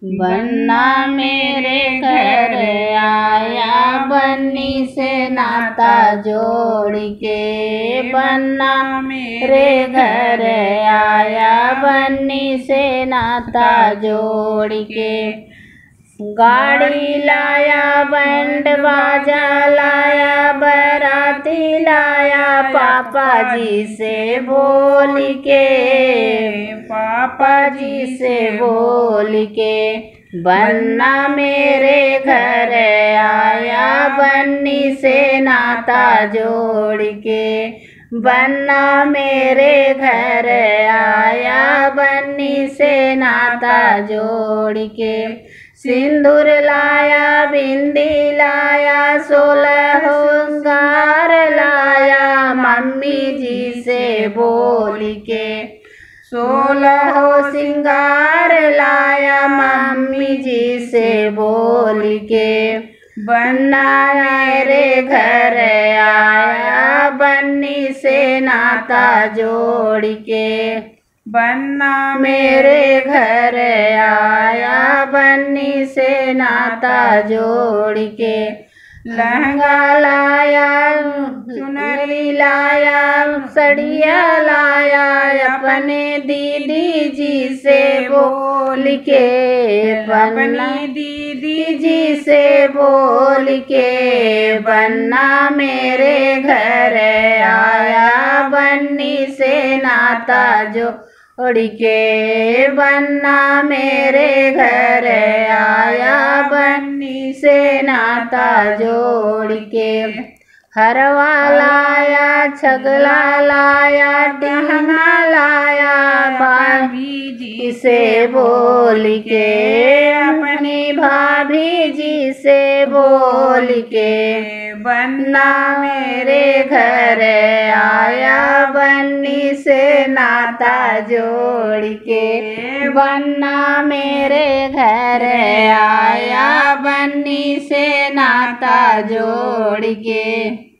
बन्ना मेरे घर आया बन्नी से नाता जोड़ के। बन्ना मेरे घर आया बन्नी से नाता जोड़ के। गाड़ी लाया बैंड बाजा लाया बराती लाया पापा जी से बोल के। पापा जी से बोल के। बन्ना मेरे घर आया बन्नी से नाता जोड़ के। बन्ना मेरे घर आया बन्नी से नाता जोड़ के। सिंदूर लाया बिंदी लाया 16 श्रृंगार लाया मम्मी जी से बोल के। 16 श्रृंगार लाया मम्मी जी से बोल के। बन्ना मेरे घर आया बन्नी से नाता जोड़ के। बन्ना मेरे घर आया बन्नी से नाता जोड़ के। लहंगा लाया चुनरी लाया सड़िया लाया अपने दीदी जी से बोल के। अपनी दीदी जी से बोल के। बन्ना मेरे घर आया बन्नी से नाता जोड़ के। बन्ना मेरे घर आया बन्नी से नाता जोड़ के। हरवा लाया छगला लाया टिहना लाया भाभी जी से बोल के। अपनी भाभी जी से बोल के। बन्ना मेरे घर आया बन्नी से नाता जोड़ के। बन्ना मेरे घर आया बन्नी से नाता जोड़ के।